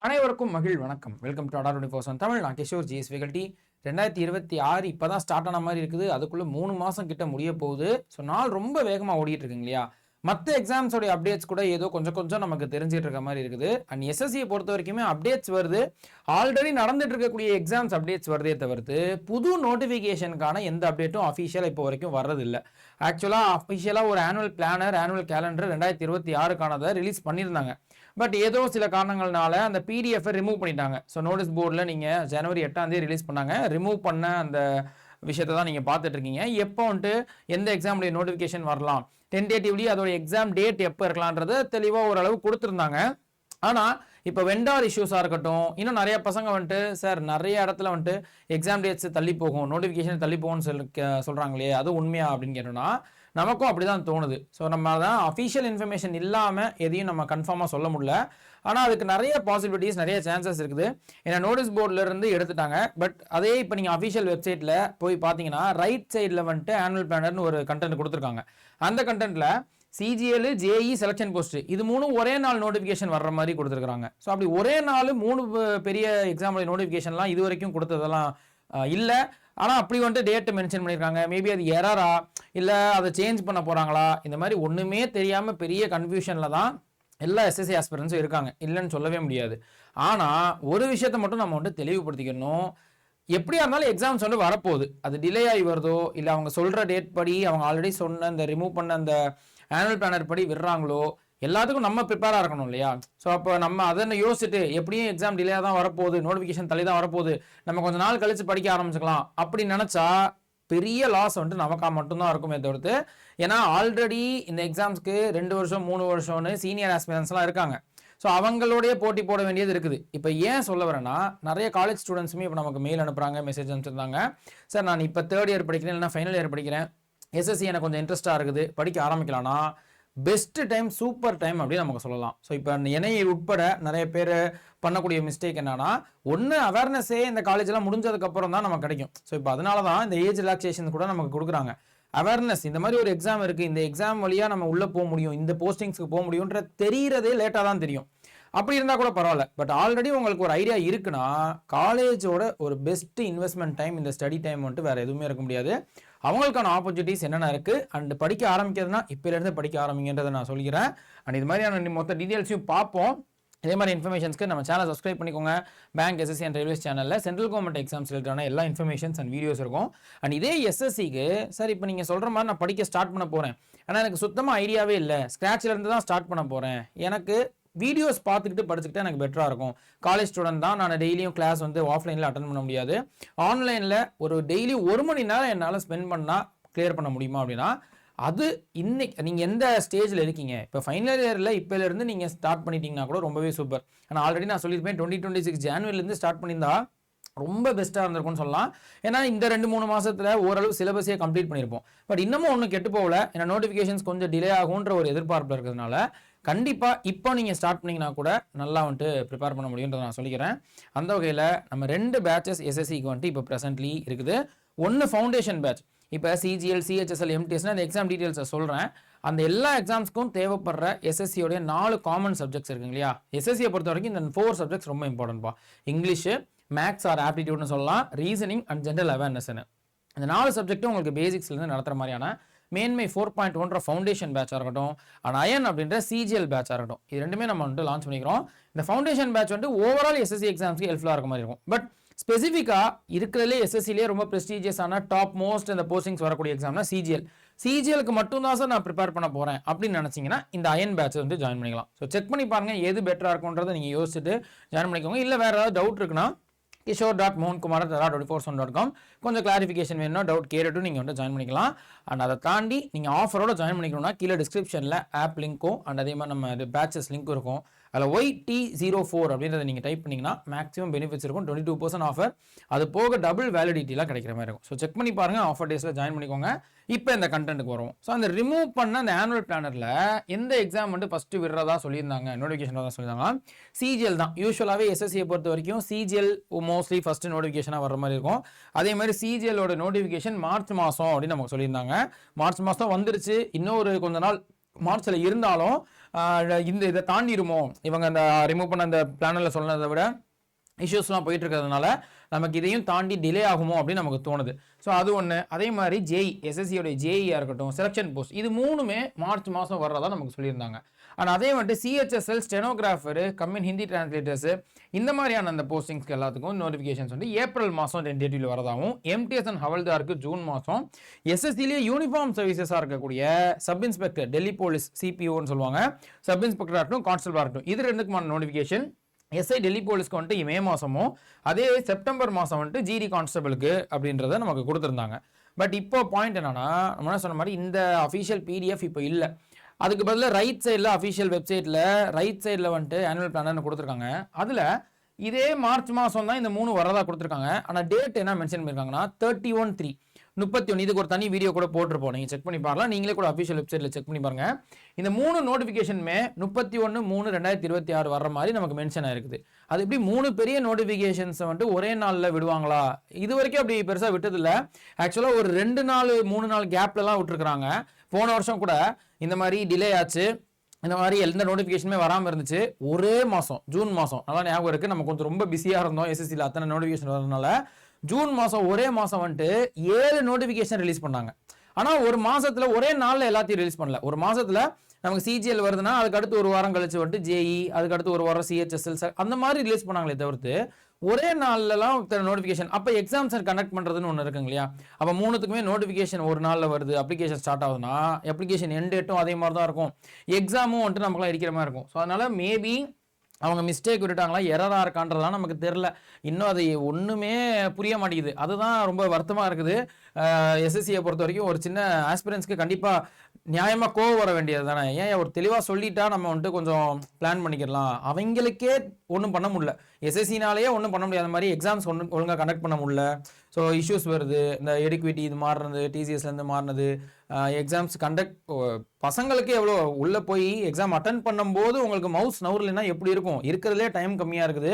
அனைவருக்கும் வணக்கம். Welcome to அடா 24/7 தமிழ். நான் கிஷோர் ஜிஎஸ் ஃபேகல்டி. 2026 இப்போ தான் ஸ்டார்ட் ஆன மாதிரி இருக்குது. அதுக்குள்ளே 3 மாதம் கிட்ட முடிய போகுது. ஸோ நாள் ரொம்ப வேகமாக ஓடிட்டு இருக்குங்க இல்லையா? மற்ற எக்ஸாம்ஸோடைய அப்டேட்ஸ் கூட ஏதோ கொஞ்சம் நமக்கு தெரிஞ்சிட்டு இருக்க மாதிரி இருக்குது. அண்ட் எஸ்எஸ்சியை பொறுத்த வரைக்குமே அப்டேட்ஸ் வருது. ஆல்ரெடி நடந்துட்டு இருக்கக்கூடிய எக்ஸாம்ஸ் அப்டேட்ஸ் வருதே தவிர்த்து புது நோட்டிஃபிகேஷனுக்கான எந்த அப்டேட்டும் அஃபிஷியலாக இப்போ வரைக்கும் வர்றதில்லை. அஃபிஷியலாக ஒரு ஆனுவல் பிளானர், ஆனுவல் கேலண்டர் 2026க்கானதை ரிலீஸ் பண்ணியிருந்தாங்க. பட் ஏதோ சில காரணங்கள்னால அந்த பிடிஎஃப் ரிமூவ் பண்ணிட்டாங்க. ஸோ நோட்டீஸ் போர்டில் நீங்கள் ஜனவரி 8 ரிலீஸ் பண்ணாங்க. ரிமூவ் பண்ண அந்த விஷயத்தை தான் நீங்கள் பார்த்துட்டு இருக்கீங்க. எப்போ வந்துட்டு எந்த எக்ஸாமுடைய நோட்டிஃபிகேஷன் வரலாம், டென்டேட்டிவ்லி அதோட எக்ஸாம் டேட் எப்போ இருக்கலான்றது தெளிவாக ஓரளவு கொடுத்துருந்தாங்க. ஆனால் இப்போ வெண்டார் இஷ்யூஸாக இருக்கட்டும், இன்னும் நிறைய பசங்க வந்துட்டு சார் நிறைய இடத்துல வந்துட்டு எக்ஸாம் டேட்ஸ் தள்ளி போகும், நோட்டிஃபிகேஷன் தள்ளி போகும்னு சொல்கிறாங்களே, அது உண்மையா அப்படின்னு கேட்டோம்னா நமக்கும் அப்படி தான் தோணுது. ஸோ நம்ம தான் அஃபிஷியல் இன்ஃபர்மேஷன் இல்லாமல் எதையும் நம்ம கன்ஃபார்மாக சொல்ல முடியல. ஆனால் அதுக்கு நிறைய பாசிபிலிட்டிஸ், நிறைய சான்சஸ் இருக்குது. ஏன்னா நோட்டீஸ் போர்டிலேருந்து எடுத்துட்டாங்க. பட் அதே இப்போ நீங்கள் அஃபிஷியல் வெப்சைட்டில் போய் பார்த்தீங்கன்னா ரைட் சைடில் வந்துட்டு ஆனுவல் பிளானர்னு ஒரு கண்டென்ட் கொடுத்துருக்காங்க. அந்த கண்டென்ட்டில் சிஜிஎல், ஜேஇ, செலக்ஷன் போஸ்ட் இது மூணும் ஒரே நாள் நோட்டிஃபிகேஷன் வர்ற மாதிரி கொடுத்துருக்காங்க. ஸோ அப்படி ஒரே நாள் 3 பெரிய எக்ஸாமுடைய நோட்டிஃபிகேஷன்லாம் இது வரைக்கும் கொடுத்ததெல்லாம் இல்லை. ஆனால் அப்படி வந்துட்டு டேட்டு மென்ஷன் பண்ணியிருக்காங்க. மேபி அது எரரா இல்லை அதை சேஞ்ச் பண்ண போகிறாங்களா, இந்த மாதிரி ஒன்றுமே தெரியாமல் பெரிய கன்ஃபியூஷனில் தான் எல்லா எஸ்எஸ்சி ஆஸ்பிரன்ஸும் இருக்காங்க. இல்லைன்னு சொல்லவே முடியாது. ஆனால் ஒரு விஷயத்தை மட்டும் நம்ம வந்துட்டு தெளிவுபடுத்திக்கணும். எப்படியா இருந்தாலும் எக்ஸாம்ஸ் வந்து வரப்போகுது. அது டிலே ஆகி வருதோ இல்லை அவங்க சொல்கிற டேட் படி அவங்க ஆல்ரெடி சொன்ன அந்த ரிமூவ் பண்ண அந்த ஆனுவல் பிளானர் படி விடுறாங்களோ, எல்லாத்துக்கும் நம்ம ப்ரிப்பேராக இருக்கணும் இல்லையா? ஸோ அப்போ நம்ம அதை யோசிச்சுட்டு எப்படியும் எக்ஸாம் டிலே தான் வரப்போகுது, நோட்டிஃபிகேஷன் தள்ளி தான் வரப்போகுது, நம்ம கொஞ்சம் நாள் கழிச்சு படிக்க ஆரம்பிச்சுக்கலாம் அப்படின்னு நினச்சா பெரிய லாஸ் வந்துட்டு நமக்காக மட்டும்தான் இருக்குமே தவிர்த்து. ஏன்னா ஆல்ரெடி இந்த எக்ஸாம்ஸ்க்கு 2 வருஷம் 3 வருஷம்னு சீனியர் ஆஸ்பிரன்ஸ்லாம் இருக்காங்க. ஸோ அவங்களோடைய போட்டி போட வேண்டியது இருக்குது. இப்போ ஏன் சொல்ல வரேன்னா, நிறைய காலேஜ் ஸ்டூடெண்ட்ஸுமே இப்போ நமக்கு மெயில் அனுப்புகிறாங்க, மெசேஜ் அனுப்பிச்சிருந்தாங்க. சார் நான் இப்போ 3rd இயர் படிக்கிறேன், இல்லைனா ஃபைனல் இயர் படிக்கிறேன், எஸ்எஸ்சி எனக்கு கொஞ்சம் இன்ட்ரெஸ்ட்டாக இருக்குது, படிக்க ஆரம்பிக்கலாம்னா பெஸ்ட் டைம், சூப்பர் டைம் அப்படின்னு நமக்கு சொல்லலாம். ஸோ இப்போ என்னையை உட்பட நிறைய பேர் பண்ணக்கூடிய மிஸ்டேக் என்னன்னா, ஒன்று அவேர்னஸே இந்த காலேஜெலாம் முடிஞ்சதுக்கப்புறம் தான் நமக்கு கிடைக்கும். ஸோ இப்போ அதனால தான் இந்த ஏஜ் ரிலாக்ஸேஷன் கூட நமக்கு கொடுக்குறாங்க. அவேர்னஸ், இந்த மாதிரி ஒரு எக்ஸாம் இருக்குது, இந்த எக்ஸாம் வழியாக நம்ம உள்ளே போக முடியும், இந்த போஸ்டிங்ஸ்க்கு போக முடியுன்ற தெரிகிறதே லேட்டாக தான் தெரியும். அப்படி இருந்தால் கூட பரவாயில்ல. பட் ஆல்ரெடி உங்களுக்கு ஒரு ஐடியா இருக்குன்னா காலேஜோட ஒரு பெஸ்ட் இன்வெஸ்ட்மெண்ட் டைம் இந்த ஸ்டடி டைம் வந்துட்டு வேறு எதுவுமே இருக்க முடியாது. அவங்களுக்கான ஆப்பர்ச்சுனிட்டிஸ் என்னென்ன இருக்குது அண்ட் படிக்க ஆரம்பிக்கிறதுனா இப்போலேருந்து படிக்க ஆரம்பிங்கன்றதை நான் சொல்லிக்கிறேன். அண்ட் இது மாதிரியான மொத்த டீட்டெயில்ஸையும் பார்ப்போம். இதே மாதிரி இன்ஃபர்மேஷன்ஸ்க்கு நம்ம சேனல் சப்ஸ்கிரைப் பண்ணிக்கோங்க. பேங்க், எஸ்எஸ்சி அண்ட் ரயில்வேஸ் சேனலில் சென்ட்ரல் கவர்மெண்ட் எக்ஸாம்ஸ் ரிலேட்டடான எல்லா இன்ஃபர்மேஷன்ஸ் அண்ட் வீடியோஸ் இருக்கும். அண்ட் இதே எஸ்எஸ்சிக்கு சார் இப்போ நீங்கள் சொல்கிற மாதிரி நான் படிக்க ஸ்டார்ட் பண்ண போகிறேன், ஆனால் எனக்கு சுத்தமாக ஐடியாவே இல்லை, ஸ்க்ராட்ச்லேருந்து தான் ஸ்டார்ட் பண்ண போகிறேன், எனக்கு வீடியோஸ் பார்த்துக்கிட்டு படிச்சுக்கிட்டு எனக்கு பெட்டராக இருக்கும், காலேஜ் ஸ்டூடெண்ட் தான், நான் டெய்லியும் கிளாஸ் வந்து ஆஃப்லைனில் அட்டன் பண்ண முடியாது, ஆன்லைனில் ஒரு டெய்லி 1 மணி நேரம் என்னால் ஸ்பெண்ட் பண்ணால் கிளியர் பண்ண முடியுமா அப்படின்னா, அது இன்னைக்கு நீங்கள் எந்த ஸ்டேஜில் இருக்கீங்க, இப்போ ஃபைனல் இயரில் இப்போலேருந்து நீங்கள் ஸ்டார்ட் பண்ணிட்டீங்கன்னா கூட ரொம்பவே சூப்பர். ஆனால் ஆல்ரெடி நான் சொல்லியிருப்பேன் 2026 ஜனவரிலேருந்து ஸ்டார்ட் பண்ணியிருந்தா ரொம்ப பெஸ்ட்டாக இருந்திருக்கும்னு சொல்லலாம். ஏன்னா இந்த 2-3 மாதத்தில் ஓரளவு சிலபஸே கம்ப்ளீட் பண்ணியிருப்போம். பட் இன்னமும் ஒன்றும் கெட்டு போகல. ஏன்னா நோட்டிஃபிகேஷன்ஸ் கொஞ்சம் டிலே ஆகுன்ற ஒரு எதிர்பார்ப்பில் இருக்கிறதுனால கண்டிப்பாக இப்போ நீங்கள் ஸ்டார்ட் பண்ணிங்கன்னா கூட நல்லா வந்துட்டு ப்ரிப்பேர் பண்ண முடியுன்றதை நான் சொல்லிக்கிறேன். அந்த வகையில் நம்ம 2 பேட்சஸ் எஸ்எஸ்சிக்கு வந்துட்டு இப்போ ப்ரெசென்ட்லி இருக்குது. ஒன்று ஃபவுண்டேஷன் பேட்ச். இப்போ சிஜிஎல், சிஹெச்எஸ்எல், எம்டிஎஸ்னா அந்த எக்ஸாம் டீட்டெயில்ஸை சொல்கிறேன். அந்த எல்லா எக்ஸாம்ஸ்க்கும் தேவைப்படுற எஸ்எஸ்சியோடைய 4 காமன் சப்ஜெக்ட்ஸ் இருக்குங்க இல்லையா? எஸ்எஸ்சியை பொறுத்த வரைக்கும் இந்த 4 சப்ஜெக்ட்ஸ் ரொம்ப இம்பார்ட்டன்ட்பா. இங்கிலீஷு, மேக்ஸ் ஆர் ஆப்டிடியூட்னு சொல்லலாம், ரீசனிங் அண்ட் ஜென்ரல் அவேர்னஸ்னு. இந்த 4 சப்ஜெக்ட்டும் உங்களுக்கு பேசிக்ஸ்லேருந்து நடத்துகிற மாதிரியான மேன்மை 4.1 ஃபவுண்டேஷன் பேட்சாக இருக்கட்டும், அண்ட் அயன் அப்படின்ற சிஜிஎல் பேட்சாக இருக்கட்டும், இது ரெண்டுமே நம்ம வந்துட்டு லான்ச் பண்ணிக்கிறோம். இந்த ஃபவுண்டேஷன் பேட்ச் வந்துட்டு ஓவரால் எஸ்எஸ்சி எக்ஸாம்ஸ்க்கு ஹெல்ப்ஃபுல்லாக இருக்க மாதிரி இருக்கும். பட் ஸ்பெசிஃபிக்காக இருக்கிறதுலே எஸ்எஸ்சிலே ரொம்ப ப்ரெஸ்டீஜியஸான டாப் மோஸ்ட் இந்த போஸ்டிங்ஸ் வரக்கூடிய எக்ஸாம்னா சிஜிஎல். சிஜிஎலுக்கு மட்டும்தான் சார் நான் ப்ரிப்பேர் பண்ண போகிறேன் அப்படின்னு நினச்சிங்கன்னா இந்த அயன் பேட்ச் வந்து ஜாயின் பண்ணிக்கலாம். ஸோ செக் பண்ணி பாருங்கள் எது பெட்டராக இருக்குன்றதை நீங்கள் யோசிச்சுட்டு ஜாயின் பண்ணிக்கோங்க. இல்லை வேறு ஏதாவது டவுட் இருக்குன்னா kishore.mohankumar@tara24/7.com கொஞ்சம் கிளாரிஃபிகேஷன் வேணும்னா டவுட் கேட்டுட்டு நீங்கள் வந்து ஜாயின் பண்ணிக்கலாம். அண்ட் அதை தாண்டி நீங்கள் ஆஃபரோட ஜாயின் பண்ணிக்கணும்னா கீழே டிஸ்கிரிப்ஷனில் ஆப் லிங்க்கும் அண்ட் அதே மாதிரி நம்ம பேட்சஸ் லிங்க்கும் இருக்கும். அதில் YT04 அப்படின்றத நீங்கள் டைப் பண்ணிங்கன்னா மேக்ஸிமம் பெனிஃபிட்ஸ் இருக்கும். 22% ஆஃபர், அது போக டபுள் வேலிடிட்டிலாம் கிடைக்கிற மாதிரி இருக்கும். ஸோ செக் பண்ணி பாருங்கள், ஆஃபர் டேஸில் ஜாயின் பண்ணிக்கோங்க. இப்போ இந்த கண்டென்ட்டுக்கு வரும். ஸோ அந்த ரிமூவ் பண்ண அந்த ஆனுவல் பிளானரில் எந்த எக்ஸாம் வந்து ஃபஸ்ட்டு விடுறதா சொல்லியிருந்தாங்க, நோட்டிஃபிகேஷன் தான் சொல்லியிருந்தாங்க, சிஜிஎல் தான். யூஸ்வலாகவே எஸ்எஸ்சியை பொறுத்த வரைக்கும் சிஜிஎல் மோஸ்ட்லி ஃபஸ்ட்டு நோட்டிஃபிகேஷனாக வர மாதிரி இருக்கும். அதே மாதிரி சிஜிஎலோட நோட்டிஃபிகேஷன் மார்ச் மாதம் அப்படின்னு நமக்கு சொல்லியிருந்தாங்க. மார்ச் மாதம் வந்துருச்சு. இன்னொரு கொஞ்ச நாள் மார்ச்சில் இருந்தாலும் இந்த இதை தாண்டிருமோ இவங்க அந்த ரிமூவ் பண்ண அந்த பிளானில் சொன்னதை விட இஷ்யூஸ்லாம் போயிட்டு இருக்கிறதுனால நமக்கு இதையும் தாண்டி டிலே ஆகுமோ அப்படின்னு நமக்கு தோணுது. ஸோ அது ஒன்று. அதே மாதிரி ஜேஇ எஸ்எஸ்சியோடைய ஜேஇயாக இருக்கட்டும், செலெக்ஷன் போஸ்ட், இது மூணுமே மார்ச் மாதம் வர்றதா நமக்கு சொல்லியிருந்தாங்க. ஆனால் அதே வந்துட்டு சிஹெச்எஸ்எல், ஸ்டெனோகிராஃபரு, கம்மின் ஹிந்தி டிரான்ஸ்லேட்டர்ஸு, இந்த மாதிரியான அந்த போஸ்டிங்ஸ்க்கு எல்லாத்துக்கும் நோட்டிஃபிகேஷன்ஸ் வந்து ஏப்ரல் மாதம் டென்டேட்டிவ்ல வரதாகவும், எம்டிஎஸ் அண்ட் ஹவல்தாருக்கு ஜூன் மாதம், எஸ்எஸ்சிலேயே யூனிஃபார்ம் சர்வீசஸாக இருக்கக்கூடிய சப் இன்ஸ்பெக்டர், டெல்லி போலீஸ் சிபிஓன்னு சொல்லுவாங்க, சப் இன்ஸ்பெக்டராக இருக்கட்டும், கான்ஸ்டபிளாக இருக்கட்டும், இது ரெண்டுக்குமான நோட்டிஃபிகேஷன் எஸ்ஐ டெல்லி போலீஸ்க்கு வந்துட்டு மே மாதமும், அதே செப்டம்பர் மாதம் வந்துட்டு ஜிடி கான்ஸ்டபிளுக்கு அப்படின்றத நமக்கு கொடுத்துருந்தாங்க. பட் இப்போ பாயிண்ட் என்னன்னா, நம்ம என்ன சொன்ன மாதிரி இந்த அஃபீஷியல் பிடிஎஃப் இப்போ இல்லை. அதுக்கு பதிலாக ரைட் சைடில் அஃபீஷியல் வெப்சைட்டில் ரைட் சைடில் வந்துட்டு ஆனுவல் பிளான் கொடுத்துருக்காங்க. அதில் இதே மார்ச் மாதம் தான் இந்த 3 வரதா கொடுத்துருக்காங்க. ஆனால் டேட் என்ன மென்ஷன் பண்ணியிருக்காங்கன்னா 31/3/31. இதுக்கு ஒரு தனி வீடியோ கூட போட்டிருப்போம், நீங்கள் செக் பண்ணி பாருங்கள். நீங்களே கூட அஃபீஷியல் வெப்சைட்டில் செக் பண்ணி பாருங்கள். இந்த 3 நோட்டிஃபிகேஷனுமே 31/3/2026 வர்ற மாதிரி நமக்கு மென்ஷன் ஆயிருக்குது. அது எப்படி 3 பெரிய நோட்டிஃபிகேஷன்ஸை வந்துட்டு ஒரே நாளில் விடுவாங்களா? இது வரைக்கும் அப்படி பெருசாக விட்டதில்லை. ஆக்சுவலாக ஒரு 2 நாள் 3 நாள் கேப்லலாம் விட்டுருக்குறாங்க. போன வருஷம் கூட இந்த மாதிரி டிலே ஆச்சு. இந்த மாதிரி எந்த நோட்டிஃபிகேஷனுமே வராமல் இருந்துச்சு. ஒரே மாதம் ஜூன் மாதம் நல்லா ஞாபகம் இருக்குது. நம்ம கொஞ்சம் ரொம்ப பிஸியாக இருந்தோம் எஸ்எஸ்சியில் அத்தனை நோட்டிஃபிகேஷன் வரதுனால. ஜூன் மாதம் ஒரே மாதம் வந்துட்டு 7 நோட்டிஃபிகேஷன் ரிலீஸ் பண்ணாங்க. ஆனால் ஒரு மாதத்தில் ஒரே நாளில் எல்லாத்தையும் ரிலீஸ் பண்ணல. ஒரு மாதத்தில் நமக்கு சிஜிஎல் வருதுன்னா அதுக்கு அடுத்து ஒரு வாரம் கழிச்சு வந்துட்டு ஜேஇ, அதுக்கு அடுத்து ஒரு வாரம் சிஹெச்எஸ்எல், அந்த மாதிரி ரிலீஸ் பண்ணாங்களே தவிர்த்து ஒரே நாள்லாம் நோட்டிஃபிகேஷன். அப்போ எக்ஸாம்ஸ் கண்டக்ட் பண்ணுறதுன்னு ஒன்று இருக்குங்க இல்லையா? அப்போ 3த்துக்குமே நோட்டிஃபிகேஷன் ஒரு நாளில் வருது. அப்ளிகேஷன் ஸ்டார்ட் ஆகுதுன்னா அப்ளிகேஷன் எண்ட் டேட்டும் அதே மாதிரி தான் இருக்கும், எக்ஸாமும் வந்துட்டு நமக்குலாம் இருக்கிற மாதிரி இருக்கும். ஸோ அதனால மேபி அவங்க மிஸ்டேக் விட்டுட்டாங்களா, எரராக இருக்கான்றதுலாம் நமக்கு தெரில. இன்னும் அது ஒன்றுமே புரிய மாட்டேங்குது. அதுதான் ரொம்ப வருத்தமாக இருக்குது. எஸ்எஸ்சியை பொறுத்த வரைக்கும் ஒரு சின்ன ஆஸ்பிரன்ஸ்க்கு கண்டிப்பாக நியாயமாக கோவம் வர வேண்டியது தானே. ஏன் ஒரு தெளிவாக சொல்லிட்டா நம்ம வந்துட்டு கொஞ்சம் பிளான் பண்ணிக்கலாம். அவங்களுக்கே ஒன்றும் பண்ண முடியல, எஸ்எஸ்சினாலேயே ஒன்றும் பண்ண முடியாத மாதிரி எக்ஸாம்ஸ் ஒழுங்காக கண்டக்ட் பண்ண முடியல. ஸோ இஷ்யூஸ் வருது, இந்த எடுக்விட்டி இது மாறினது, டிசிஎஸ்லேருந்து மாறினது, எக்ஸாம்ஸ் கண்டக்ட். பசங்களுக்கு எவ்வளோ உள்ளே போய் எக்ஸாம் அட்டன் பண்ணும்போது உங்களுக்கு மவுஸ் நவுர்லைன்னா எப்படி இருக்கும்? இருக்கிறதுலே டைம் கம்மியாக இருக்குது.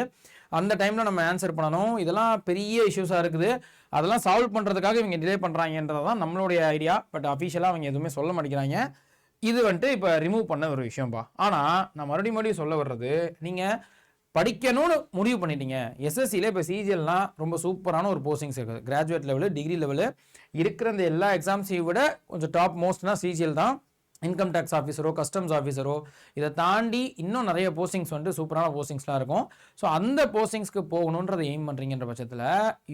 அந்த டைமில் நம்ம ஆன்சர் பண்ணணும். இதெல்லாம் பெரிய இஷ்யூஸாக இருக்குது. அதெல்லாம் சால்வ் பண்ணுறதுக்காக இவங்க டிலே பண்ணுறாங்கன்றது தான் நம்மளுடைய ஐடியா. பட் அஃபிஷியலாக அவங்க எதுவுமே சொல்ல மாட்டேங்கிறாங்க. இது வந்துட்டு இப்போ ரிமூவ் பண்ண ஒரு விஷயம்பா. ஆனால் நான் மறுபடியும் சொல்ல வர்றது, நீங்கள் படிக்கணும்னு முடிவு பண்ணிட்டீங்க. எஸ்எஸ்சியில் இப்போ சிஜிஎல்னால் ரொம்ப சூப்பரான ஒரு போஸ்டிங்ஸ் இருக்குது. கிராஜுவேட் லெவலு, டிகிரி லெவலு இருக்கிற இந்த எல்லா எக்ஸாம்ஸையும் விட கொஞ்சம் டாப் மோஸ்ட்னா சிஜிஎல் தான். இன்கம் டேக்ஸ் ஆஃபீஸரோ, கஸ்டம்ஸ் ஆஃபீஸரோ, இதை தாண்டி இன்னும் நிறைய போஸ்டிங்ஸ் வந்துட்டு சூப்பரான போஸ்டிங்ஸ்லாம் இருக்கும். ஸோ அந்த போஸ்டிங்ஸ்க்கு போகணுன்றதை எய்ம் பண்ணுறீங்கன்ற பட்சத்தில்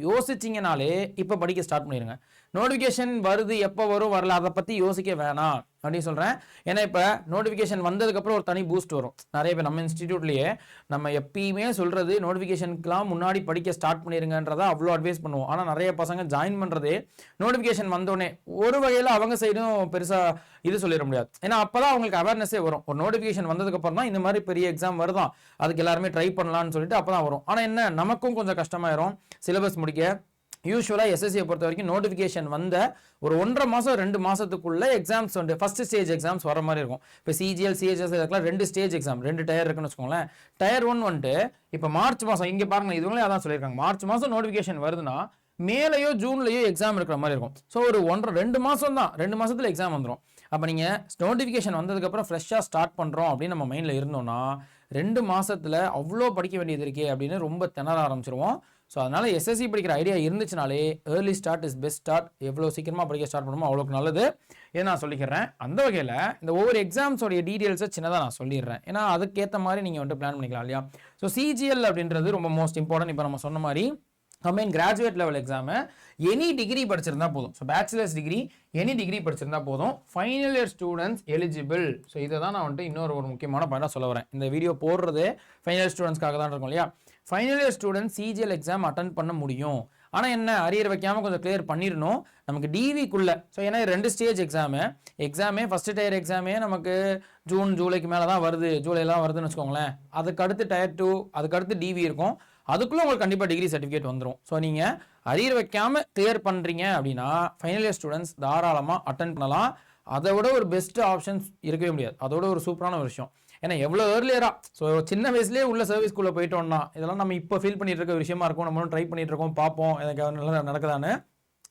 யோசிச்சிங்கனாலே இப்போ படிக்க ஸ்டார்ட் பண்ணிடுங்க. நோட்டிஃபிகேஷன் வருது, எப்போ வரும் வரல அதை பற்றி யோசிக்க வேணாம் அப்படின்னு சொல்கிறேன். ஏன்னா இப்போ நோட்டிஃபிகேஷன் வந்ததுக்கப்புறம் ஒரு தனி பூஸ்ட் வரும். நிறைய பேர் நம்ம இன்ஸ்டிடியூட்லேயே நம்ம எப்பயுமே சொல்கிறது நோட்டிஃபிகேஷனுக்குலாம் முன்னாடி படிக்க ஸ்டார்ட் பண்ணிடுங்கன்றதை அவ்வளோ அட்வைஸ் பண்ணுவோம். ஆனால் நிறைய பசங்க ஜாயின் பண்ணுறதே நோட்டிஃபிகேஷன் வந்தோடனே. ஒரு வகையில் அவங்க சைடும் பெருசாக இது சொல்லிட முடியாது. ஏன்னா அப்போ தான் அவங்களுக்கு அவேர்னஸே வரும். ஒரு நோட்டிஃபிகேஷன் வந்ததுக்கப்புறம் தான் இந்த மாதிரி பெரிய எக்ஸாம் வருதான், அதுக்கு எல்லாருமே ட்ரை பண்ணலான்னு சொல்லிட்டு அப்போ தான் வரும். ஆனால் என்ன, நமக்கும் கொஞ்சம் கஷ்டமாயிரும் சிலபஸ் முடிக்க. யூஸ்வலாக எஸ்எஸ்சியை பொறுத்த வரைக்கும் நோட்டிஃபிகேஷன் வந்த ஒரு 1.5 மாதம் 2 மாதத்துக்குள்ளே எக்ஸாம்ஸ் வந்து ஃபஸ்ட் ஸ்டேஜ் எக்ஸாம்ஸ் வர மாதிரி இருக்கும். இப்போ சிஜிஎல், சிஹெச்எஸ் இதுக்கெல்லாம் 2 ஸ்டேஜ் எக்ஸாம், 2 டயர் இருக்குன்னு வச்சுக்கோங்களேன். டயர் 1 வந்துட்டு இப்போ மார்ச் மாதம், இங்கே பாருங்கள் இதுவங்களே அதான் சொல்லியிருக்காங்க, மார்ச் மாதம் நோட்டிஃபிகேஷன் வருதுன்னா மேலேயோ ஜூன்லேயோ எக்ஸாம் இருக்கிற மாதிரி இருக்கும். ஸோ ஒரு 2 மாதம் தான், 2 மாதத்தில் எக்ஸாம் வந்துடும். அப்போ நீங்கள் நோட்டிஃபிகேஷன் வந்ததுக்கப்புறம் ஃப்ரெஷ்ஷாக ஸ்டார்ட் பண்ணுறோம் அப்படின்னு நம்ம மைண்டில் இருந்தோம்னா 2 மாதத்தில் அவ்வளோ படிக்க வேண்டியது இருக்கே அப்படின்னு ரொம்ப திணற ஆரம்பிச்சிருவோம். ஸோ அதனால் எஸ்எஸ்சி படிக்கிற ஐடியா இருந்துச்சுனாலே early start is best start. எவ்வளோ சீக்கிரமாக படிக்க ஸ்டார்ட் பண்ணுமோ அவ்வளோக்கு நல்லது. ஏன்னா நான் சொல்லிக்கிறேன், அந்த வகையில் இந்த ஒவ்வொரு எக்ஸாம்ஸோடைய டீட்டெயில்ஸை சின்னதாக நான் சொல்லிடுறேன். ஏன்னா அதுக்கேற்ற மாதிரி நீங்கள் வந்துட்டு பிளான் பண்ணிக்கலாம் இல்லையா. ஸோ சிஜிஎல் அப்படின்றது ரொம்ப மோஸ்ட் இம்பார்ட்டன்ட். இப்போ நம்ம சொன்ன மாதிரி combine graduate level exam any degree படிச்சிருந்தா போதும். So bachelors degree any degree படிச்சிருந்தா போதும். Final year students eligible. So இதை தான் நான் வந்துட்டு இன்னொரு முக்கியமான பாயிண்டாக சொல்ல வரேன். இந்த வீடியோ போடுறது ஃபைனல் இயர் ஸ்டூடெண்ட்ஸ்க்காக தான் இருக்கும் இல்லையா. Final year students CGL exam attend பண்ண முடியும். ஆனால் என்ன, அரியர் வைக்காமல் கொஞ்சம் கிளியர் பண்ணிடணும் நமக்கு டிவிக்குள்ளே. ஸோ ஏன்னா 2 ஸ்டேஜ் எக்ஸாமே ஃபஸ்ட்டு டயர் எக்ஸாமே நமக்கு ஜூன் ஜூலைக்கு மேலே தான் வருது, ஜூலைலாம் வருதுன்னு வச்சுக்கோங்களேன். அதுக்கு அடுத்து டயர் 2, அதுக்கு அடுத்து டிவி இருக்கும். அதுக்குள்ளே உங்களுக்கு கண்டிப்பாக டிகிரி சர்டிஃபிகேட் வந்துடும். ஸோ நீங்கள் அரியர் வைக்காமல் கிளியர் பண்ணுறீங்க அப்படின்னா ஃபைனல் இயர் ஸ்டூடெண்ட்ஸ் தாராளமாக அட்டன் பண்ணலாம். அதை விட ஒரு பெஸ்ட் ஆப்ஷன்ஸ் இருக்கவே முடியாது. அதோட ஒரு சூப்பரான ஒரு விஷயம். ஏன்னா எவ்வளோ ஏர்லியராக, ஸோ சின்ன வயசுலேயே உள்ள சர்வீஸ்குள்ளே போயிட்டோம்னா இதெல்லாம் நம்ம இப்போ ஃபீல் பண்ணிட்டு இருக்க விஷயமா இருக்கும். நம்மளும் ட்ரை பண்ணிட்டு இருக்கோம், பார்ப்போம் எனக்கு நல்லா நடக்குதான்னு.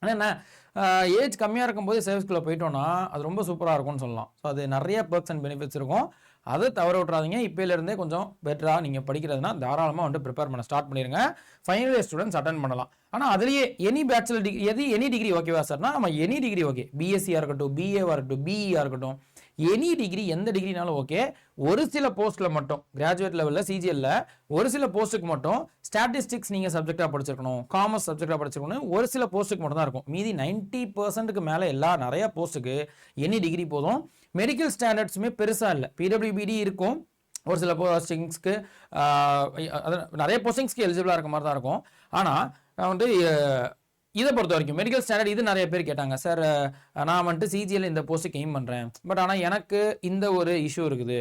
ஆனால் என்ன, ஏஜ் கம்மியாக இருக்கும்போது சர்வீஸ்குள்ளே போயிட்டோம்னா அது ரொம்ப சூப்பராக இருக்கும்னு சொல்லலாம். ஸோ அது நிறைய பெர்க்ஸ் அண்ட் பெனிஃபிட்ஸ் இருக்கும். அதை தவற விட்றாதீங்க. இப்போலேருந்தே கொஞ்சம் பெட்டராக நீங்கள் படிக்கிறதுனா தாராளமாக வந்து ப்ரிப்பேர் பண்ண ஸ்டார்ட் பண்ணிடுங்க. ஃபைனல் இயர் ஸ்டூடெண்ட்ஸ் அட்டன் பண்ணலாம். ஆனால் அதுலேயே any bachelor degree any degree ஓகேவா சார்னா நம்ம எனி டிகிரி ஓகே, பிஎஸ்சியாக இருக்கட்டும், பிஏவாக இருக்கட்டும், பிஇஆர் இருக்கட்டும், எனி டிகிரி எந்த டிகிரினாலும் ஓகே. ஒரு சில போஸ்ட்டில் மட்டும் கிராஜுவேட் லெவலில் சிஜிஎல்ல ஒரு சில போஸ்ட்டுக்கு மட்டும் ஸ்டாட்டிஸ்டிக்ஸ் நீங்கள் சப்ஜெக்டாக படிச்சிருக்கணும், காமர்ஸ் சப்ஜெக்டாக படிச்சிருக்கணும், ஒரு சில போஸ்ட்டுக்கு மட்டும் தான் இருக்கும். மீதி 90% மேலே நிறைய போஸ்ட்டுக்கு எனி டிகிரி போதும். மெடிக்கல் ஸ்டாண்டர்ட்ஸுமே பெருசாக இல்லை. பிடபிள்யூபிடி இருக்கும், ஒரு சில போஸ்டிங்ஸ்க்கு நிறைய போஸ்டிங்ஸ்க்கு எலிஜிபிளாக இருக்க மாதிரி தான் இருக்கும். ஆனால் நான் வந்து இதை பொறுத்த வரைக்கும் மெடிக்கல் ஸ்டாண்டர்ட் இது நிறைய பேர் கேட்டாங்க, சார் நான் வந்துட்டு சிஜிஎல் இந்த போஸ்ட்டுக்கு எய்ம் பண்ணுறேன், பட் ஆனால் எனக்கு இந்த ஒரு இஷ்யூ இருக்குது,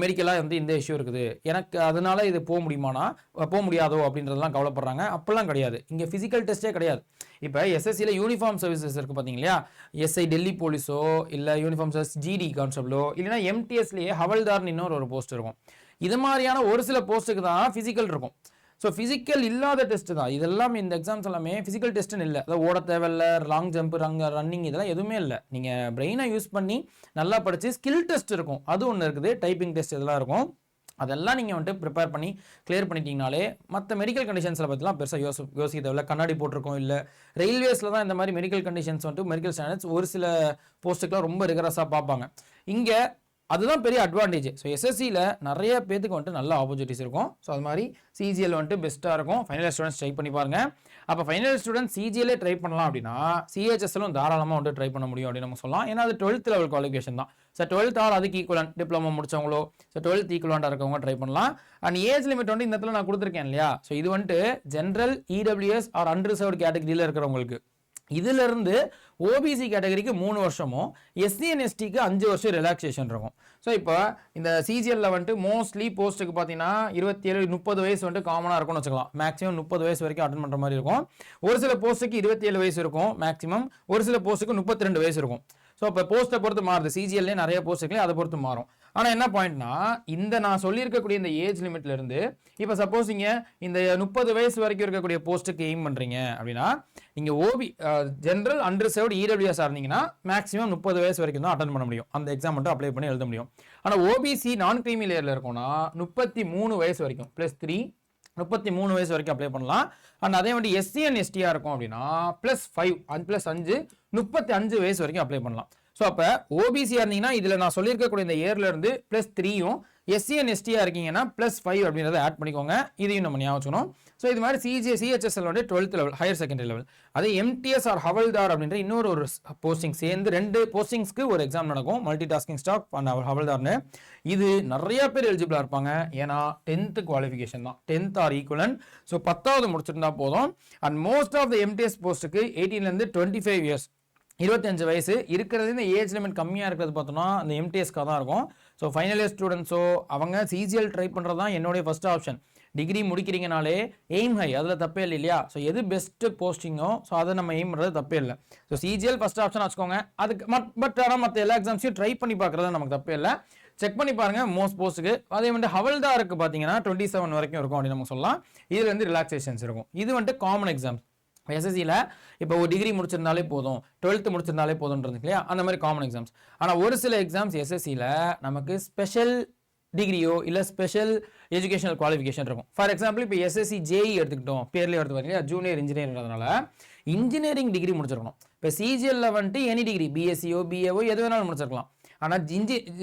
மெடிக்கலாக வந்து இந்த இஷ்யூ இருக்குது, எனக்கு அதனால இது போக முடியுமானா போக முடியாதோ அப்படின்றதெல்லாம் கவலைப்படுறாங்க. அப்போல்லாம் கிடையாது. இங்கே ஃபிசிக்கல் டெஸ்ட்டே கிடையாது. இப்போ எஸ்எஸ்சியில் யூனிஃபார்ம் சர்வீசஸ் இருக்குது பார்த்தீங்க இல்லையா, எஸ்ஐ டெல்லி போலீஸோ இல்லை யூனிஃபார்ம் சர்வீஸ் ஜிடி கான்ஸ்டபிளோ இல்லைனா எம்டிஎஸ்லேயே ஹவல்தார்னு இன்னொரு ஒரு போஸ்ட் இருக்கும். இது மாதிரியான ஒரு சில போஸ்ட்டுக்கு தான் ஃபிசிக்கல் இருக்கும். ஸோ ஃபிசிக்கல் இல்லாத டெஸ்ட் தான் இதெல்லாம். இந்த எக்ஸாம்ஸ் எல்லாமே ஃபிசிக்கல் டெஸ்ட்டுன்னு இல்லை. அதாவது ஓட தேவையில்ல, லாங் ஜம்ப், ரன்னிங் இதெல்லாம் எதுவுமே இல்லை. நீங்கள் பிரெயினை யூஸ் பண்ணி நல்லா படித்து ஸ்கில் டெஸ்ட் இருக்கும், அது ஒன்று இருக்குது. டைப்பிங் டெஸ்ட் இதெல்லாம் இருக்கும். அதெல்லாம் நீங்கள் வந்துட்டு ப்ரிப்பேர் பண்ணி கிளியர் பண்ணிட்டீங்கனாலே மற்ற மெடிக்கல் கண்டிஷன்ஸில் பற்றிலாம் பெருசாக யோசிக்க தேவையில்ல. கண்ணாடி போட்டிருக்கோம் இல்லை ரயில்வேஸில் தான் இந்த மாதிரி மெடிக்கல் கண்டிஷன்ஸ் வந்துட்டு மெடிக்கல் ஸ்டாண்டர்ட்ஸ் ஒரு சில போஸ்ட்டுக்கெலாம் ரொம்ப ரிகரஸாக பார்ப்பாங்க. இங்கே அதுதான் பெரிய அட்வான்டேஜ். ஸோ எஸ்எஸ்சியில் நிறைய பேருக்கு வந்துட்டு நல்ல ஆப்பர்ச்சுனிட்டிஸ் இருக்கும். ஸோ அது மாதிரி சிஜிஎல் வந்துட்டு பெஸ்ட்டாக இருக்கும். ஃபைனல் ஸ்டூடெண்ட்ஸ் ட்ரை பண்ணி பாருங்கள். அப்போ ஃபைனல் ஸ்டூடெண்ட்ஸ் சிஜிஎல்லே ட்ரை பண்ணலாம் அப்படின்னா சிஹெச்எஸ்எல்லும் தாராளமாக வந்துட்டு ட்ரை பண்ண முடியும் அப்படின்னு நம்ம சொல்லலாம். ஏன்னா அது 12th லெவல் குவாலிஃபிகேஷன் தான். ஸோ 12th ஆர் அதுக்கு ஈக்குவலன் டிப்ளமோ முடிச்சவங்களோ ஸோ 12th ஈக்குவலண்டாக இருக்கவங்க ட்ரை பண்ணலாம். அண்ட் ஏஜ் லிமிட் வந்து இந்த இடத்துல நான் கொடுத்துருக்கேன் இல்லையா, ஸோ இது வந்துட்டு ஜென்ரல், இடபிள்யூஎஸ் ஆர் அன்ரிசர்வ்டு கேட்டகரியில் இருக்கிறவங்களுக்கு. இதிலிருந்து ஓபிசி கேட்டகரிக்கு 3 வருஷமும், எஸ்சி அண்ட் எஸ்டிக்கு 5 வருஷம் ரிலாக்ஸேஷன் இருக்கும். ஸோ இப்போ இந்த சிஜிஎல்ல வந்துட்டு மோஸ்ட்லி போஸ்ட்டுக்கு பார்த்தீங்கன்னா 27-30 வயசு வந்துட்டு காமனாக இருக்கும்னு வச்சுக்கலாம். மேக்ஸிமம் 30 வயசு வரைக்கும் அட்டன் பண்ணுற மாதிரி இருக்கும். ஒரு சில போஸ்ட்டுக்கு 27 வயசு இருக்கும் மேக்ஸிமம், ஒரு சில போஸ்ட்டுக்கு 32 வயசு இருக்கும். ஸோ இப்போ போஸ்ட்டை பொறுத்து மாறுது. சிஜிஎல்லே நிறைய போஸ்ட் இருக்குல்லையே, அதை பொறுத்து மாறும். ஆனால் என்ன பாயிண்ட்னா, இந்த நான் சொல்லியிருக்கக்கூடிய இந்த ஏஜ் லிமிட்ல இருந்து இப்போ சப்போஸ் நீங்கள் இந்த 30 வயசு வரைக்கும் இருக்கக்கூடிய போஸ்ட்டுக்கு எய்ம் பண்ணுறீங்க அப்படின்னா, நீங்கள் ஓபி ஜென்ரல் அன்ரிசர்வ்டு இடபிள்யூஎஸ் இருந்தீங்கன்னா மேக்ஸிமம் 30 வயசு வரைக்கும் தான் அட்டன் பண்ண முடியும். அந்த எக்ஸாம் மட்டும் அப்ளை பண்ணி எழுத முடியும். ஆனால் ஓபிசி நான் கிரீமி லேயரில் இருக்கும்னா 33 வயசு வரைக்கும் +3 33 வயசு வரைக்கும் அப்ளை பண்ணலாம். அண்ட் அதே வந்து எஸ்சி அண்ட் எஸ்டியாக இருக்கும் அப்படின்னா +5 +5 35 வயசு வரைக்கும் அப்ளை பண்ணலாம். ஸோ அப்போ ஓபிசியாக இருந்தீங்கன்னா இதில் நான் சொல்லியிருக்கக்கூடிய இந்த இயர்ல இருந்து +3யும், எஸ்சி அண்ட் எஸ்டியாக இருக்கீங்கன்னா +5 அப்படின்றத ஆட் பண்ணிக்கோங்க. இதையும் நம்ம ஞாபகம் வச்சுக்கணும். ஸோ இது மாதிரி சிஹெச்எஸ்எல் வந்து 12th level higher secondary level. அதே எம்டிஎஸ் ஆர் ஹவல்தார் அப்படின்ற இன்னொரு போஸ்டிங் சேர்ந்து 2 போஸ்டிங்ஸ்க்கு ஒரு எக்ஸாம் நடக்கும், மல்டி டாஸ்கிங் ஸ்டாஃப் அண்ட் ஹவல்தார்னு. இது நிறைய பேர் எலிஜிபிளாக இருப்பாங்க. ஏன்னா 10th குவாலிஃபிகேஷன் தான், 10th ஆர் ஈக்குவலன். ஸோ 10வது முடிச்சிருந்தா போதும். And most of the MTS போஸ்ட்டுக்கு 18லேருந்து 25 இயர்ஸ் 25 வயசு இருக்கிறது. இந்த ஏஜ் லிமிட் கம்மியாக இருக்கிறது பார்த்தோம்னா அந்த எம்டிஎஸ்க்காக தான் இருக்கும். ஸோ ஃபைனல் இயர் ஸ்டூடெண்ட்ஸோ அவங்க சிஜிஎல் ட்ரை பண்ணுறது தான் என்னுடைய ஃபர்ஸ்ட் ஆப்ஷன். டிகிரி முடிக்கிறீங்கனாலே எய்ம் ஹை, அதில் தப்பே இல்லை இல்லையா. ஸோ எது பெஸ்ட்டு போஸ்டிங்கோ ஸோ அதை நம்ம எய்ம் பண்ணுறது தப்பே இல்லை. ஸோ சிஜிஎல் ஃபர்ஸ்ட் ஆப்ஷன் வச்சுக்கோங்க. அதுக்கு பட் ஆனால் மற்ற எல்லா எக்ஸாம்ஸையும் ட்ரை பண்ணி பார்க்குறது நமக்கு தப்பே இல்லை. செக் பண்ணி பாருங்க மோஸ்ட் போஸ்ட்டுக்கு. அதே வந்து ஹவல்தாருக்கு பார்த்தீங்கன்னா 27 வரைக்கும் இருக்கும் அப்படின்னு நம்ம சொல்லலாம். இதில் வந்து ரிலாக்ஸேஷன்ஸ் இருக்கும். இது வந்துட்டு காமன் எக்ஸாம்ஸ். எஸ்எஸ்சியில் இப்போ ஒரு டிகிரி முடிச்சிருந்தாலே போதும், 12th முடிச்சிருந்தாலே போதும்ன்றது இல்லையா, அந்த மாதிரி காமன் எக்ஸாம்ஸ். ஆனால் ஒரு சில எக்ஸாம்ஸ் எஸ்எஸ்சியில் நமக்கு ஸ்பெஷல் டிகிரியோ இல்லை ஸ்பெஷல் எஜுகேஷனல் குவாலிஃபிகேஷன் இருக்கும். ஃபார் எக்ஸாம்பிள் இப்போ எஸ்எஸ்சி ஜேஇ எடுத்துக்கிட்டோம், பேர்லேயே எடுத்து பார்த்தீங்கன்னா ஜூனியர் இன்ஜினியர்ன்றதுனால இன்ஜினியரிங் டிகிரி முடிச்சிருக்கணும். இப்போ சிஜிஎல்ல வந்துட்டு எனி டிகிரி பிஎஸ்சியோ பிஏஓ எது வேணாலும் முடிச்சிருக்கலாம். ஆனால்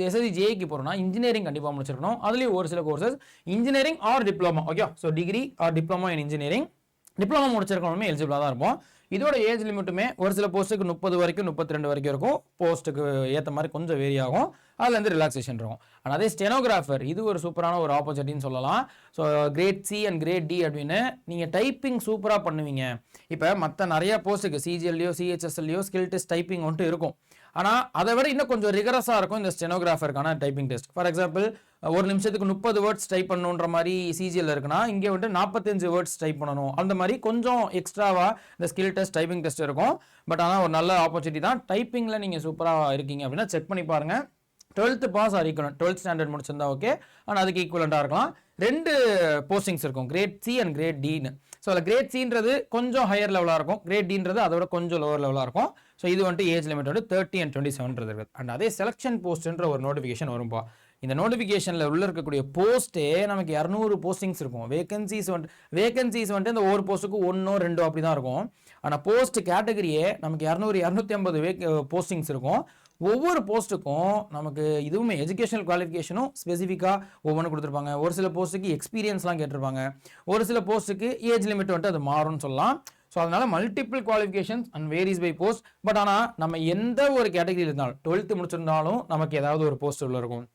எஸ்எஸ்சி ஜேஇக்கு போகிறோம்னா இன்ஜினியரிங் கண்டிப்பாக முடிச்சிருக்கணும். அதுலேயும் ஒரு சில courses engineering or diploma. Okay, so degree or diploma in engineering, diploma முடிச்சிருக்கணுமே எலிஜிபிளாக தான் இருப்போம். இதோட ஏஜ் லிமிட்டுமே ஒரு சில போஸ்ட்டுக்கு 30 வரைக்கும் 32 வரைக்கும் இருக்கும். போஸ்ட்டுக்கு ஏற்ற மாதிரி கொஞ்சம் வேரி ஆகும். அதுலேருந்து ரிலாக்ஸேஷன் இருக்கும். ஆனால் அதே ஸ்டெனோகிராஃபர் இது ஒரு சூப்பரான ஒரு ஆப்பர்ச்சுனிட்டின்னு சொல்லலாம். So great C and great D அப்படின்னு நீங்கள் டைப்பிங் சூப்பராக பண்ணுவீங்க. இப்போ மற்ற நிறைய போஸ்ட்டுக்கு சிஜிஎல்லையோ சிஹெச்எஸ்எல்லையோ ஸ்கில் டெஸ்ட் டைப்பிங் வந்துட்டு இருக்கும். ஆனால் அதை விட இன்னும் கொஞ்சம் ரிகரஸாக இருக்கும் இந்த ஸ்டெனோகிராஃபருக்கான டைப்பிங் டெஸ்ட். ஃபார் எக்ஸாம்பிள் ஒரு நிமிஷத்துக்கு 30 வேர்ட்ஸ் டைப் பண்ணணுன்ற மாதிரி சிஜிஎல் இருக்குன்னா இங்கே வந்துட்டு 45 வேர்ட்ஸ் டைப் பண்ணணும். அந்த மாதிரி கொஞ்சம் எக்ஸ்ட்ராவாக இந்த ஸ்கில் டெஸ்ட் டைப்பிங் டெஸ்ட் இருக்கும். பட் ஆனால் ஒரு நல்ல ஆப்பர்ச்சுனிட்டி தான். டைப்பிங்கில் நீங்கள் சூப்பராக இருக்கீங்க அப்படின்னா செக் பண்ணி பாருங்கள். 12th pass or equivalent, 12th standard முடிச்சிருந்தா ஓகே, ஆனால் அதுக்கு ஈக்குவலண்டாக இருக்கலாம். 2 போஸ்டிங்ஸ் இருக்கும், கிரேட் சி அண்ட் கிரேட் டின்னு. ஸோ அதில் கிரேட் சின்றது கொஞ்சம் ஹையர் லெவலாக இருக்கும், கிரேட் டின்றது அதோட கொஞ்சம் லோவர் லெவலாக இருக்கும். ஸோ இது வந்துட்டு ஏஜ் லிமிட் வந்து 30 and 27 இருக்குது. அண்ட் அதே செலெக்ஷன் போஸ்ட்ன்ற ஒரு நோட்டிஃபிகேஷன் வரும்பா. இந்த நோட்டிஃபிகேஷனில் உள்ள இருக்கக்கூடிய போஸ்ட்டே நமக்கு 200 போஸ்டிங்ஸ் இருக்கும். வேகன்சிஸ் வந்துட்டு இந்த ஒவ்வொரு போஸ்ட்டுக்கு 1 2 அப்படி தான் இருக்கும். ஆனால் போஸ்ட் கேட்டகரியே நமக்கு 200 250 போஸ்டிங்ஸ் இருக்கும். ஒவ்வொரு போஸ்ட்டுக்கும் நமக்கு இதுவுமே எஜுகேஷனல் குவாலிஃபிகேஷனும் ஸ்பெசிஃபிக்காக ஒவ்வொன்று கொடுத்துருப்பாங்க. ஒரு சில போஸ்ட்டுக்கு எக்ஸ்பீரியன்ஸ்லாம் கேட்டிருப்பாங்க. ஒரு சில போஸ்ட்டுக்கு ஏஜ் லிமிட் வந்துட்டு அது மாறும்னு சொல்லலாம். ஸோ அதனால multiple qualifications and varies by post. But ஆனால் நம்ம எந்த ஒரு கேட்டகரியில் இருந்தாலும் 12th முடிச்சிருந்தாலும் நமக்கு ஏதாவது ஒரு போஸ்ட் உள்ள இருக்கும்.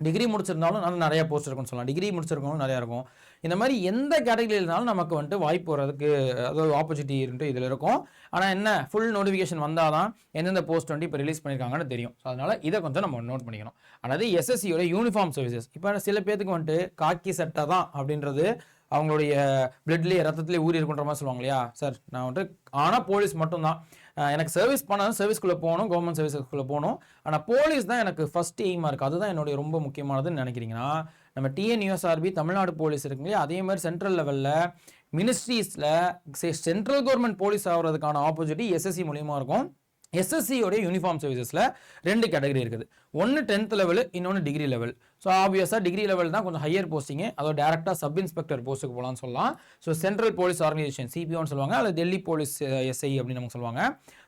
டிகிரி முடிச்சிருந்தாலும் நல்ல நிறைய போஸ்ட் இருக்கும்னு சொல்லலாம். டிகிரி முடிச்சிருக்கணும் நிறையா இருக்கும். இந்த மாதிரி எந்த கேட்டகரியில் இருந்தாலும் நமக்கு வந்துட்டு வாய்ப்பு வர்றதுக்கு அதாவது ஆப்பர்ச்சுனிட்டி இருந்துட்டு இதில் இருக்கும். ஆனால் என்ன ஃபுல் நோட்டிஃபிகேஷன் வந்தால் தான் எந்தெந்த போஸ்ட் வந்து இப்போ ரிலீஸ் பண்ணியிருக்காங்கன்னு தெரியும். ஸோ அதனால் இதை கொஞ்சம் நம்ம நோட் பண்ணிக்கணும். அதாவது எஸ்எஸ்சியோட யூனிஃபார்ம் சர்வீசஸ் இப்போ சில பேருக்கு வந்துட்டு காக்கி சட்டை தான் அப்படின்றது அவங்களுடைய பிளட்லேயே ரத்தத்துலேயே ஊறி இருக்குன்ற மாதிரி சொல்லுவாங்க இல்லையா. சார் நான் வந்துட்டு ஆனால் போலீஸ் மட்டும்தான் எனக்கு சர்வீஸ் பண்ணாலும் சர்வீஸ்குள்ளே போகணும், கவர்மெண்ட் சர்வீஸ்க்குள்ளே போகணும். ஆனால் போலீஸ் தான் எனக்கு ஃபஸ்ட் எய்மாக இருக்குது, அதுதான் என்னுடைய ரொம்ப முக்கியமானதுன்னு நினைக்கிறீங்கன்னா நம்ம டிஎன்யூஎஸ்ஆர்பி தமிழ்நாடு போலீஸ் இருக்குங்களே, அதே மாதிரி சென்ட்ரல் லெவலில் மினிஸ்ட்ரீஸில் சென்ட்ரல் கவர்மெண்ட் போலீஸ் ஆகிறதுக்கான ஆப்பர்ச்சுனிட்டி எஸ்எஸ்சி மூலியமாக இருக்கும். எஸ்எஸ்சியோடைய யூனிஃபார்ம் சர்வீசஸில் 2 கேட்டகரி இருக்குது. ஒன்று 10th லெவல், இன்னொன்று டிகிரி லெவல். ஸோ ஆப்வியஸாக டிகிரி லெவல் தான் கொஞ்சம் ஹையர் போஸ்டிங்கு, அதோட டேரெக்டாக சப் இன்ஸ்பெக்டர் போஸ்ட்டுக்கு போகலான்னு சொல்லலாம். ஸோ சென்ட்ரல் போலீஸ் ஆர்கனைசேஷன் சிபிஓன்னு சொல்லுவாங்க, அல்லது டெல்லி போலீஸ் எஸ்ஐ அப்படின்னு நமக்கு சொல்லுவாங்க.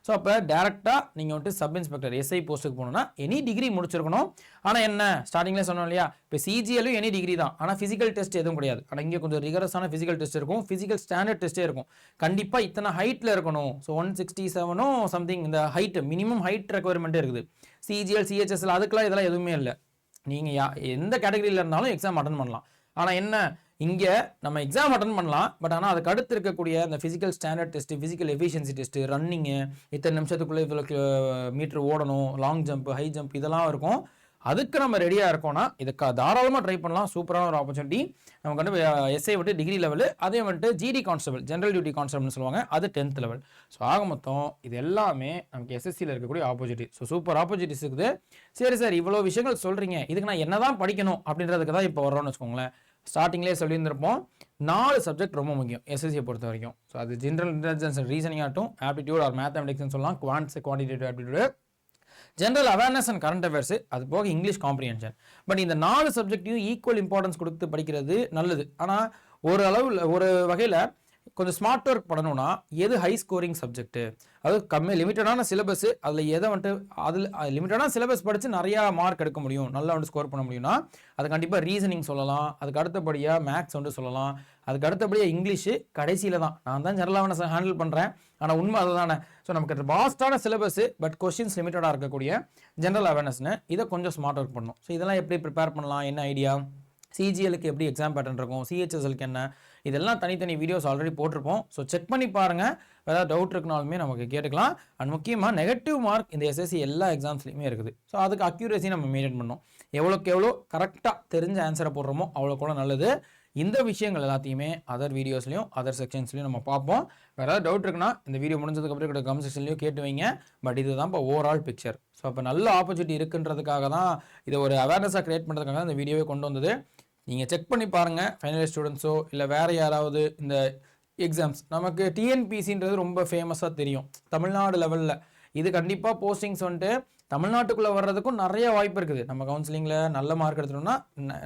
ஸோ அப்போ டேரெக்டாக நீங்கள் வந்துட்டு சப் இன்ஸ்பெக்டர் எஸ்ஐ போஸ்ட்டுக்கு போகணுன்னா எனி டிகிரி முடிச்சிருக்கணும். ஆனால் என்ன ஸ்டார்டிங்கில் சொன்னோம் இல்லையா, இப்போ சிஜிஎலும் எனி டிகிரி தான், ஆனால் ஃபிசிக்கல் டெஸ்ட் எதுவும் கிடையாது. ஆனால் இங்கே கொஞ்சம் ரிகரஸான ஃபிசிக்கல் டெஸ்ட் இருக்கும், ஃபிசிக்கல் ஸ்டாண்டர்ட் டெஸ்ட்டே இருக்கும். கண்டிப்பாக இத்தனை ஹைட்டில் இருக்கணும். ஸோ 167 சம்திங் இந்த ஹைட் மினிமம் ஹைட் ரெக்குவயர்மெண்ட்டே இருக்குது. சிஜிஎல் சிஹெச்எஸ்எல் அதுக்கெல்லாம் இதெல்லாம் எதுவுமே இல்லை. நீங்கள் எந்த கேட்டகரியில் இருந்தாலும் எக்ஸாம் அட்டன் பண்ணலாம். ஆனால் என்ன இங்கே நம்ம எக்ஸாம் அட்டன் பண்ணலாம், பட் ஆனால் அதுக்கு அடுத்து இருக்கக்கூடிய அந்த physical standard test, physical efficiency test, running, இத்தனை நிமிஷத்துக்குள்ளே இவ்வளோ மீட்டர் ஓடணும், லாங் ஜம்ப், ஹை ஜம்ப் இதெல்லாம் இருக்கும். அதுக்கு நம்ம ரெடியாக இருக்கோம்னா இதுக்கு தாராளமாக ட்ரை பண்ணலாம். சூப்பரான ஒரு ஆப்பர்ச்சுனிட்டி. நமக்கு வந்து எஸ்ஐ வந்துட்டு டிகிரி லெவலு, அதே வந்துட்டு ஜிடி கான்ஸ்டபிள் ஜென்ரல் டியூட்டி கான்ஸ்டபிள்னு சொல்லுவாங்க, அது 10th லெவல். ஸோ ஆக மொத்தம் இது எல்லாமே நமக்கு எஸ்எஸ்சியில் இருக்கக்கூடிய ஆப்பர்ச்சுனிட்டி. ஸோ சூப்பர் ஆப்பர்ச்சுனிட்டிஸ் இருக்குது. சரி சார் இவ்வளோ விஷயங்கள் சொல்கிறீங்க, இதுக்கு நான் என்ன தான் படிக்கணும் அப்படின்றதுக்கு தான் இப்போ வரோன்னு வச்சுக்கோங்களேன். ஸ்டார்டிங்லேயே சொல்லியிருந்திருப்போம் 4 சப்ஜெக்ட் ரொம்ப முக்கியம் எஸ்எஸ்சியை பொறுத்த வரைக்கும். ஸோ அது ஜென்ரல் இன்டெலிஜென்ஸ் அண்ட் ரீசனிங் ஆகட்டும், ஆப்டிடியூட் ஆர் மேத்தமெட்டிக்ஸ்னு சொல்லலாம், quantitative aptitude, general awareness and current affairs, அது போக இங்கிலீஷ் காம்ப்ரிஹென்ஷன். பட் இந்த 4 சப்ஜெக்டையும் ஈக்குவல் இம்பார்ட்டன்ஸ் கொடுத்து படிக்கிறது நல்லது. ஆனால் ஒரு அளவில் ஒரு வகையில் கொஞ்சம் ஸ்மார்ட் ஒர்க் பண்ணணும்னா எது ஹை ஸ்கோரிங் சப்ஜெக்ட்டு, அதாவது கம்மி லிமிட்டடான சிலபஸ், அதில் எதை வந்துட்டு அதில் லிமிட்டடான சிலபஸ் படித்து நிறையா மார்க் எடுக்க முடியும், நல்லா வந்து ஸ்கோர் பண்ண முடியும்னா அது கண்டிப்பாக ரீசனிங் சொல்லலாம். அதுக்கு அடுத்தபடியாக மேக்ஸ் வந்து சொல்லலாம். அதுக்கு அடுத்தபடியாக இங்கிலீஷு கடைசியில் தான். நான் தான் ஜெனரல் அவேர்னஸ் ஹேண்டில் பண்ணுறேன், ஆனால் உண்மை அதுதானே. ஸோ நமக்கு வாஸ்டான சிலபஸ் பட் கொஸ்டின்ஸ் லிமிட்டடாக இருக்கக்கூடிய ஜென்ரல் அவேர்னஸ்னு இதை கொஞ்சம் ஸ்மார்ட் ஒர்க் பண்ணணும். ஸோ இதெல்லாம் எப்படி ப்ரிப்பேர் பண்ணலாம், என்ன ஐடியா, சிஜிஎலுக்கு எப்படி எக்ஸாம் பேட்டர்ன் இருக்கும், சிஹெச்எஸ்எலுக்கு என்ன, இதெல்லாம் தனித்தனி வீடியோஸ் ஆல்ரெடி போட்டிருப்போம். ஸோ செக் பண்ணி பாருங்கள். ஏதாவது டவுட் இருக்குனாலுமே நமக்கு கேட்டுக்கலாம். அண்ட் முக்கியமாக நெகட்டிவ் மார்க் இந்த எஸ்எஸ்சி எல்லா எக்ஸாம்ஸ்லையுமே இருக்குது. ஸோ அதுக்கு அக்யூரேசி நம்ம மெயின்டைன் பண்ணணும். எவ்வளோக்கு எவ்வளோ கரெக்டாக தெரிஞ்ச ஆன்சரை போடுறோமோ அவ்வளோக்கு கூட நல்லது. இந்த விஷயங்கள் எல்லாத்தையுமே அதர் வீடியோஸ்லையும் அதர் செக்ஷன்ஸ்லையும் நம்ம பார்ப்போம். வேறு ஏதாவது டவுட் இருக்குன்னா இந்த வீடியோ முடிஞ்சதுக்கப்புறம் கூட கமெண்ட் செக்ஷன்லையும் கேட்டு வைங்க. பட் இதுதான் இப்போ ஓவரால் பிக்சர். ஸோ இப்போ நல்ல ஆப்பர்ச்சுனிட்டி இருக்குன்றதுக்காக தான் இதை ஒரு அவேர்னஸாக க்ரியேட் பண்ணுறதுக்காக இந்த வீடியோவே கொண்டு வந்தது. நீங்கள் செக் பண்ணி பாருங்கள். ஃபைனல் ஸ்டூடெண்ட்ஸோ இல்லை வேறு யாராவது இந்த எக்ஸாம்ஸ் நமக்கு டிஎன்பிசின்றது ரொம்ப ஃபேமஸாக தெரியும் தமிழ்நாடு லெவலில். இது கண்டிப்பாக போஸ்டிங்ஸ் வந்துட்டு தமிழ்நாட்டுக்குள்ளே வர்றதுக்கும் நிறைய வாய்ப்பு இருக்குது. நம்ம கவுன்சிலிங்கில் நல்ல மார்க் எடுத்துட்டோம்னா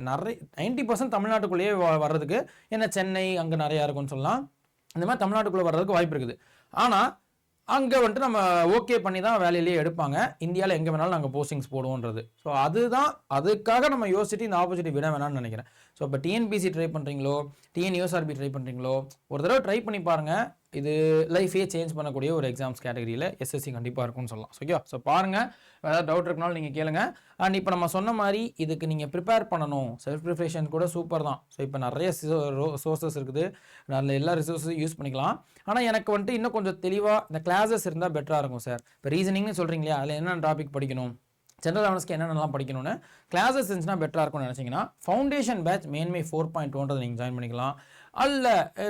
நிறைய 90% தமிழ்நாட்டுக்குள்ளேயே வர்றதுக்கு, ஏன்னா சென்னை அங்கே நிறையா இருக்குன்னு சொல்லலாம். இந்த மாதிரி தமிழ்நாட்டுக்குள்ளே வர்றதுக்கு வாய்ப்பு இருக்குது. ஆனால் அங்கே வந்துட்டு நம்ம ஓகே பண்ணி தான் வேலையிலேயே எடுப்பாங்க. இந்தியாவில் எங்கே வேணாலும் நாங்கள் போஸ்டிங்ஸ் போடுவோன்றது. ஸோ அதுக்காக நம்ம யோசிச்சுட்டு இந்த ஆப்பர்ச்சுனிட்டி விட வேணாம்னு நினைக்கிறேன். ஸோ இப்போ டிஎன்பிசி ட்ரை பண்ணுறீங்களோ, டிஎன்யூஎஸ்ஆர்பி ட்ரை பண்ணுறீங்களோ, ஒரு தடவை ட்ரை பண்ணி பாருங்கள். இது லைஃபே சேஞ்ச் பண்ணக்கூடிய ஒரு எக்ஸாம்ஸ் கேட்டகரியில் எஸ்எஸ்சி கண்டிப்பாக இருக்கும்னு சொல்லலாம். ஓகே, ஸோ பாருங்கள். ஏதாவது டவுட் இருக்குனாலும் நீங்கள் கேளுங்க. அண்ட் இப்போ நம்ம சொன்ன மாதிரி இதுக்கு நீங்கள் ப்ரிப்பேர் பண்ணணும். செல்ஃப் ப்ரிப்ரேஷன் கூட சூப்பர் தான். ஸோ இப்போ நிறைய சோர்சஸ் இருக்குது, நல்ல எல்லா ரிசோர்ஸஸும் யூஸ் பண்ணிக்கலாம். ஆனால் எனக்கு வந்துட்டு இன்னும் கொஞ்சம் தெளிவாக இந்த கிளாஸஸ் இருந்தால் பெட்டராக இருக்கும் சார். இப்போ ரீசனிங்னு சொல்கிறீங்களா, அதில் என்னென்ன டாபிக் படிக்கணும், ஜென்ரல் அவேர்னஸ்க்கு என்னென்னலாம் படிக்கணும்னு கிளாஸஸ் இருந்துச்சுன்னா பெட்டராக இருக்கும்னு நினச்சிங்கன்னா ஃபவுண்டேஷன் பேட்ச் மேன்மை 4.1 நீங்கள் ஜாயின் பண்ணிக்கலாம். அல்ல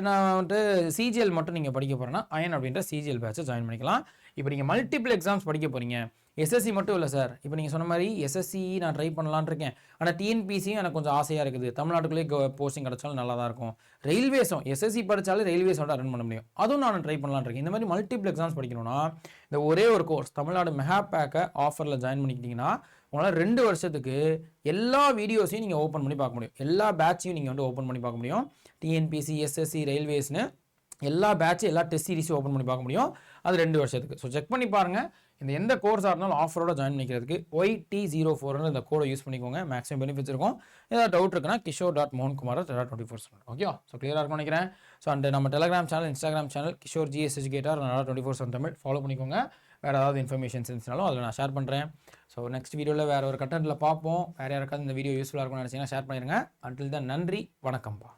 நான் வந்துட்டு சிஜிஎல் மட்டும் நீங்கள் படிக்க போகிறேன்னா அயன் அப்படின்ற சிஜிஎல் பேட்சை ஜாயின் பண்ணிக்கலாம். இப்போ நீங்கள் மல்டிபிள் எக்ஸாம்ஸ் படிக்க போகிறீங்க, எஸ்எஸ்சி மட்டும் இல்லை சார். இப்போ நீங்கள் சொன்ன மாதிரி எஸ்எஸ்சி நான் ட்ரை பண்ணலான்னு இருக்கேன், ஆனால் டிஎன்பிசியும் எனக்கு கொஞ்சம் ஆசையாக இருக்குது. தமிழ்நாட்டுக்குள்ளேயே போஸ்டிங் கிடச்சாலும் நல்லா தான் இருக்கும். ரயில்வேஸும் எஸ்எஸ்சி படித்தாலும் ரயில்வேஸோட அட்டன் பண்ண முடியும், அதுவும் நான் ட்ரை பண்ணலான்னு இருக்கேன். இந்த மாதிரி மல்டிபிள் எக்ஸாம்ஸ் படிக்கணும்னா இந்த ஒரே ஒரு கோர்ஸ் தமிழ்நாடு மெகா பேக்கை ஆஃபரில் ஜாயின் பண்ணிக்கிட்டிங்கன்னா உங்களால் 2 வருஷத்துக்கு எல்லா வீடியோஸையும் நீங்கள் ஓப்பன் பண்ணி பார்க்க முடியும். எல்லா பேட்சையும் நீங்கள் வந்து ஓப்பன் பண்ணி பார்க்க முடியும். டிஎன்பிசி, எஸ்எஸ்சி, ரயில்வேஸ்னு எல்லா பேட்சும் எல்லா டெஸ்ட் சீரிஸும் ஓப்பன் பண்ணி பார்க்க முடியும். அது 2 வருஷத்துக்கு. ஸோ செக் பண்ணி பாருங்கள். இந்த எந்த கோர்ஸாக இருந்தாலும் ஆஃபரோட ஜாயின் பண்ணிக்கிறதுக்கு YT04 இந்த கோடை யூஸ் பண்ணிக்கோங்க. மேக்ஸிமம் பெனிஃபிட்ஸ் இருக்கும். ஏதாவது டவுட் இருக்குன்னா kishore.mohankumar@24 ஓகே. ஸோ கிளியராக இருக்கும்னு நினைக்கிறேன். ஸோ அண்ட் நம்ம Telegram channel, Instagram channel Kishore GS educator 24/7 Tamil follow பண்ணிக்கோங்க. வேறு ஏதாவது இன்ஃபர்மேஷன்ஸ் இருந்துச்சுனாலும் அதில் நான் ஷேர் பண்ணுறேன். ஸோ நெக்ஸ்ட் வீடியோவில் வேறு ஒரு கண்டென்ட்டில் பார்ப்போம். வேறு யாருக்காவது இந்த வீடியோ யூஸ்ஃபுல்லாக இருக்கும்னு நினச்சிங்கன்னா ஷேர் பண்ணிடுங்க. அன்டில் தான் நன்றி, வணக்கம்ப்பா.